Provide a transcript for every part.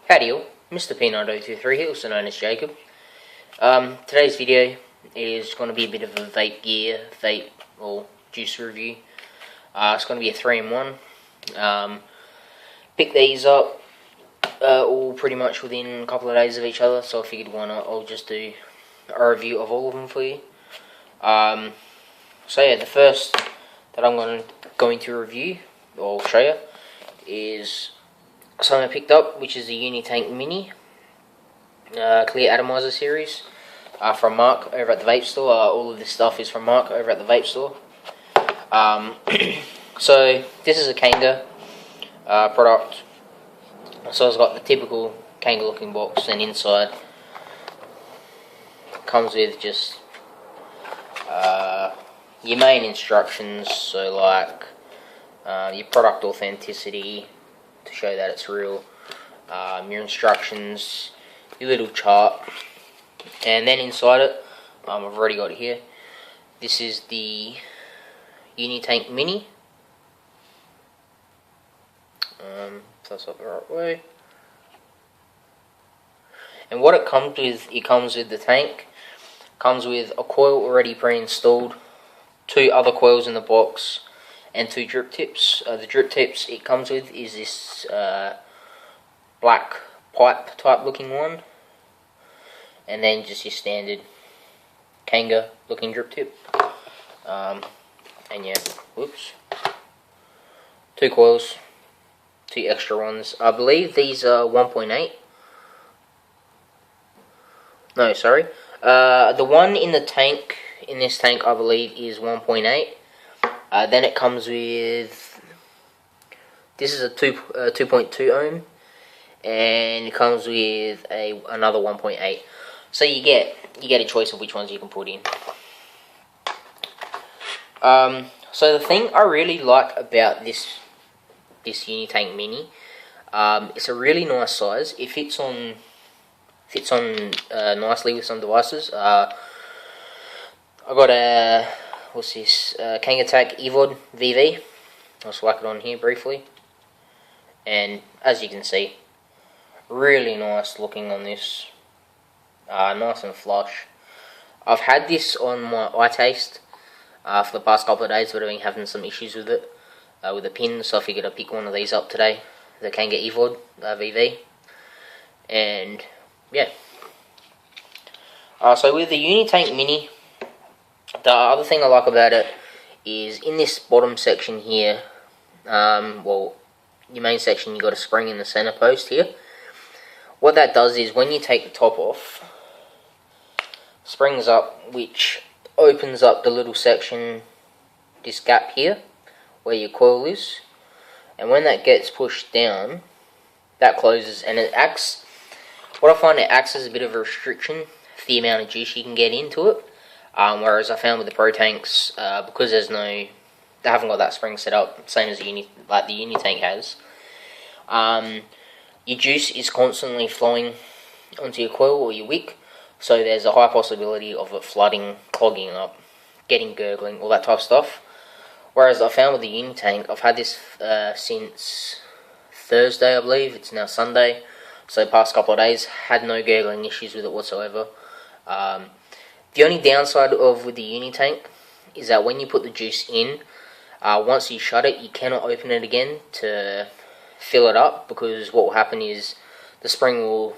Howdy all, Mr. P9023 here, also known as Jacob. Today's video is going to be a bit of a vape or juice review. It's going to be a 3-in-1. Picked these up all pretty much within a couple of days of each other, so I figured why not, I'll just do a review of all of them for you. So yeah, the first that I'm going to review, or show you, is something I picked up, which is the Unitank Mini Clear Atomizer series from Mark over at the Vape Store. All of this stuff is from Mark over at the Vape Store. So this is a Kanga product. So it's got the typical Kanga looking box, and inside comes with just your main instructions, so like your product authenticity to show that it's real, your instructions, your little chart, and then inside it, I've already got it here. This is the Unitank Mini. That's up the right way. And what it comes with the tank. Comes with a coil already pre-installed, 2 other coils in the box, and 2 drip tips. The drip tips it comes with is this black pipe type looking one, and then just your standard Kanga looking drip tip. And yeah, whoops, 2 coils, 2 extra ones. I believe these are 1.8. No, sorry. The one in the tank, in this tank, I believe is 1.8. Then it comes with, this is a 2.2 ohm, and it comes with another 1.8. So you get a choice of which ones you can put in. So the thing I really like about this Unitank Mini, it's a really nice size. It fits on nicely with some devices. I got a, what's this, Kangatech EVOD VV. I'll swipe it on here briefly, and as you can see, really nice looking on this, nice and flush. I've had this on my iTaste for the past couple of days, but I've been having some issues with it, with the pins, so I figured I'd pick one of these up today, the Kanga EVOD VV, and yeah. So with the Unitank Mini, the other thing I like about it is in this bottom section here, well, your main section, you got a spring in the center post here. What that does is when you take the top off, springs up, which opens up the little section, this gap here, where your coil is, and when that gets pushed down, that closes, and it acts, what I find, it acts as a bit of a restriction for the amount of juice you can get into it. Whereas I found with the Pro Tanks, because they haven't got that spring set up, same as the Unitank has, your juice is constantly flowing onto your coil or your wick, so there's a high possibility of it flooding, clogging up, getting gurgling, all that type of stuff. Whereas I found with the Unitank, I've had this since Thursday, I believe. It's now Sunday, so the past couple of days, had no gurgling issues with it whatsoever. The only downside with the Unitank is that when you put the juice in, once you shut it, you cannot open it again to fill it up, because what will happen is the spring will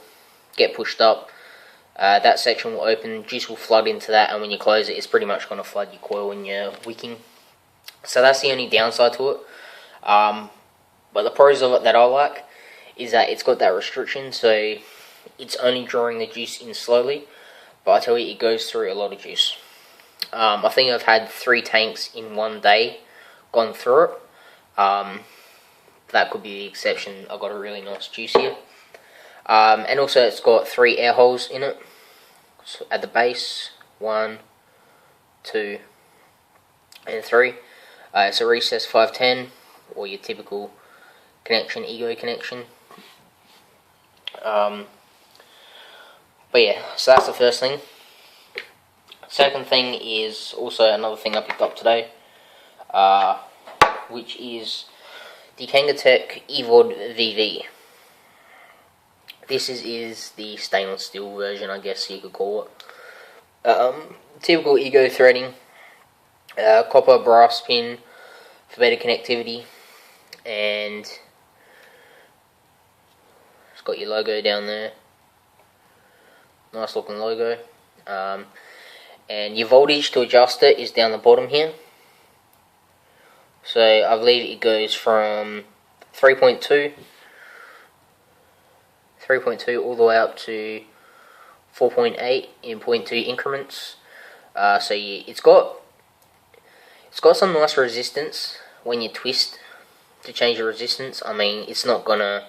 get pushed up, that section will open, juice will flood into that, and when you close it, it's pretty much going to flood your coil and your wicking. So that's the only downside to it. But the pros of it that I like is that it's got that restriction, so it's only drawing the juice in slowly. But I tell you, it goes through a lot of juice. I think I've had 3 tanks in one day gone through it. That could be the exception. I got a really nice juice here. And also it's got 3 air holes in it. So at the base, 1, 2, and 3. It's a recess 510, or your typical connection, ego connection. But yeah, so that's the first thing. Second thing is also another thing I picked up today, which is the Kangatech EVOD VV. This is the stainless steel version, I guess you could call it. Typical ego threading, copper brass pin for better connectivity, and it's got your logo down there. Nice looking logo. And your voltage to adjust it is down the bottom here. So I believe it goes from 3.2 all the way up to 4.8 in 0.2 increments. So it's got some nice resistance when you twist to change the resistance. I mean, it's not gonna,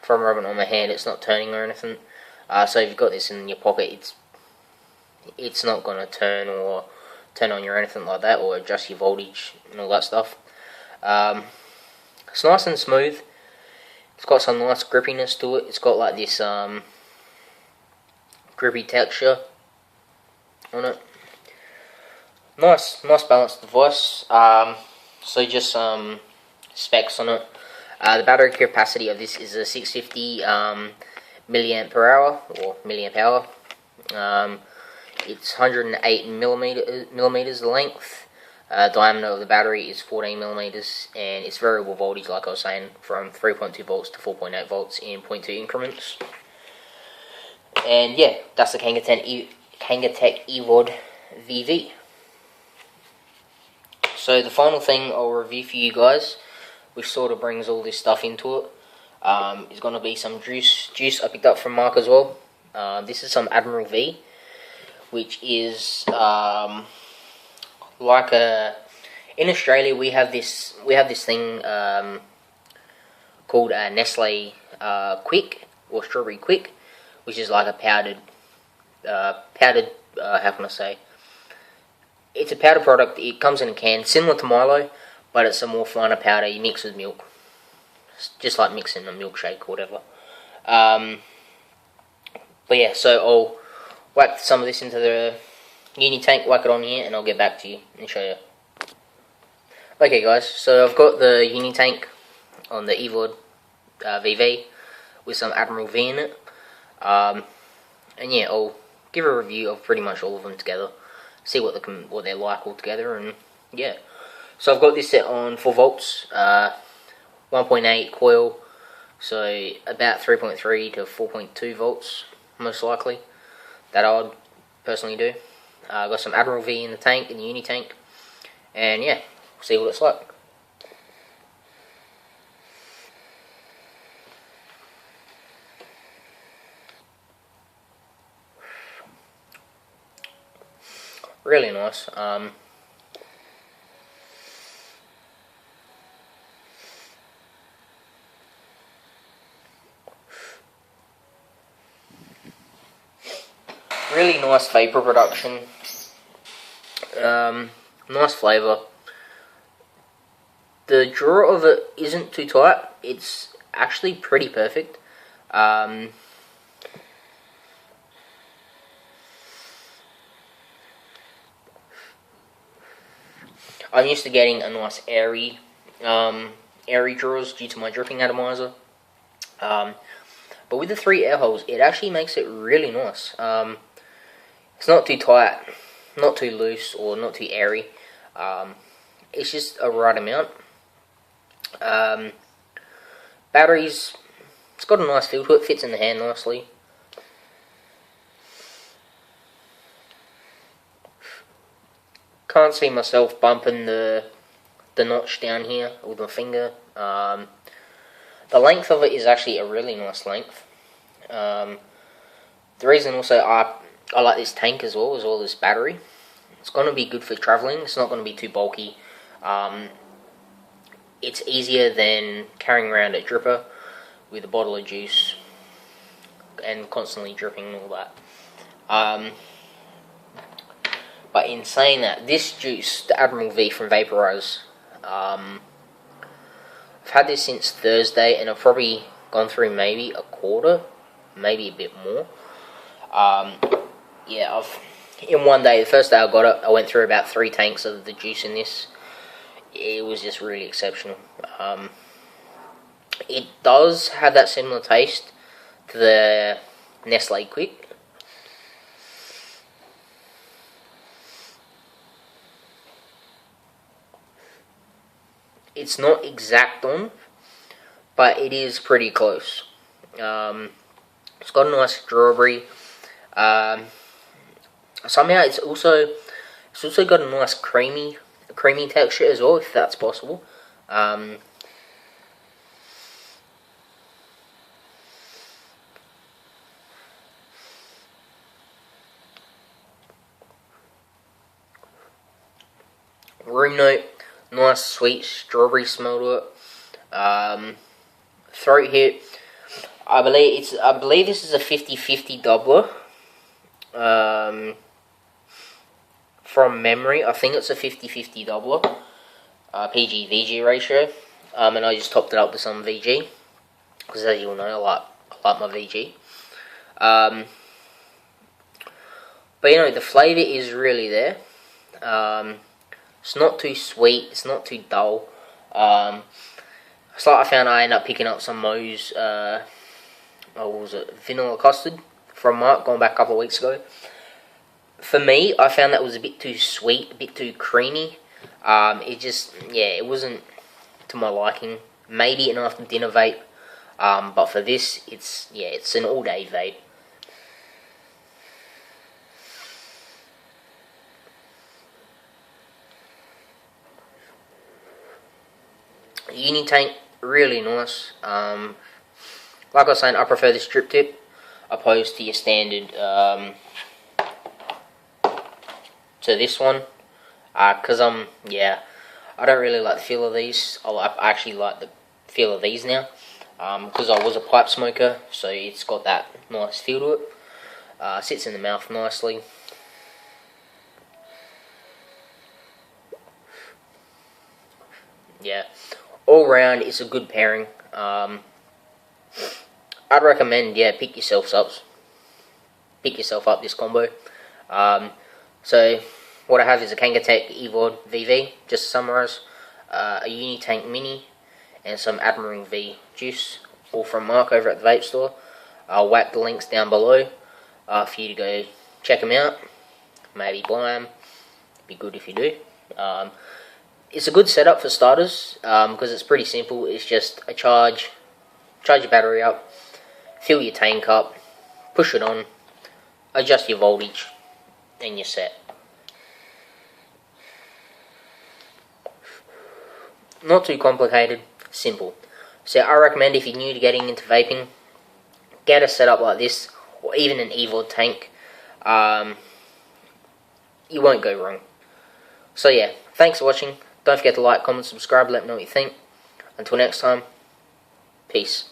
from rubbing it on my hand, it's not turning or anything. So if you've got this in your pocket, it's not gonna turn on you or anything like that, or adjust your voltage and all that stuff. It's nice and smooth. It's got some nice grippiness to it. It's got like this grippy texture on it. Nice balanced device. So just some specs on it. The battery capacity of this is a 650 milliamp per hour, or milliamp hour. It's 108 millimeters length. Diameter of the battery is 14 millimeters, and it's variable voltage, like I was saying, from 3.2 volts to 4.8 volts in 0.2 increments. And yeah, that's the Kangatech eVod VV. So the final thing I'll review for you guys, which sort of brings all this stuff into it, is going to be some juice I picked up from Mark as well. This is some Admiral V, which is like in Australia we have this thing called Nestle Quick, or Strawberry Quick, which is like a powdered how can I say? It's a powder product. It comes in a can, similar to Milo, but it's a more finer powder. You mix with milk. It's just like mixing a milkshake or whatever. But yeah, so I'll whack some of this into the uni tank, whack it on here, and I'll get back to you and show you. Okay guys, so I've got the uni tank on the eVod VV with some Admiral V in it. And yeah, I'll give a review of pretty much all of them together. See what they're like all together, and yeah. So I've got this set on 4 volts, 1.8 coil, so about 3.3 to 4.2 volts, most likely, that I would personally do. I've got some Admiral V in the tank, in the uni tank, and yeah, see what it's like. Really nice. Really nice vapor production. Nice flavour. The draw of it isn't too tight. It's actually pretty perfect. I'm used to getting a nice airy draws due to my dripping atomizer. But with the 3 air holes, it actually makes it really nice. It's not too tight, not too loose, or not too airy. It's just a right amount. Batteries, it's got a nice feel to it, fits in the hand nicely. Can't see myself bumping the notch down here with my finger. The length of it is actually a really nice length. The reason also I like this tank as well as this battery. It's going to be good for travelling. It's not going to be too bulky. It's easier than carrying around a dripper with a bottle of juice and constantly dripping and all that. But in saying that, this juice, the Admiral V from VapourEyes, I've had this since Thursday, and I've probably gone through maybe a quarter, maybe a bit more. Yeah, in one day, the first day I got it, I went through about 3 tanks of the juice in this. It was just really exceptional. It does have that similar taste the Nestle Quick. It's not exact on, but it is pretty close. It's got a nice strawberry. Somehow it's also got a nice creamy texture as well, if that's possible. Room note, nice sweet strawberry smell to it. Throat hit, I believe this is a 50-50 doubler. From memory, I think it's a 50-50 doubler. PG-VG ratio. And I just topped it up with some VG, because as you all know, I like my VG. But you know, the flavour is really there. It's not too sweet, it's not too dull. It's like I found I ended up picking up some Moe's, what was it, vanilla custard from Mark, going back a couple of weeks ago. For me, I found that was a bit too sweet, a bit too creamy. It wasn't to my liking. Maybe an after dinner vape, but for this, it's an all day vape. Uni tank, really nice. Like I was saying, I prefer the strip tip opposed to your standard to this one, because I don't really like the feel of these. I actually like the feel of these now, because I was a pipe smoker, so it's got that nice feel to it. Sits in the mouth nicely. Yeah, all round it's a good pairing. I'd recommend, pick yourself up this combo. So what I have is a Kangatech Evod VV, just to summarise, a Uni Tank Mini, and some Admiral V juice, all from Mark over at the Vape Store. I'll whack the links down below for you to go check them out, maybe buy them. Be good if you do. It's a good setup for starters, because it's pretty simple. It's just a charge your battery up, fill your tank up, push it on, adjust your voltage, and you're set. Not too complicated, simple. So I recommend, if you're new to getting into vaping, get a setup like this, or even an Evod tank. You won't go wrong. So yeah, thanks for watching. Don't forget to like, comment, subscribe, let me know what you think. Until next time, peace.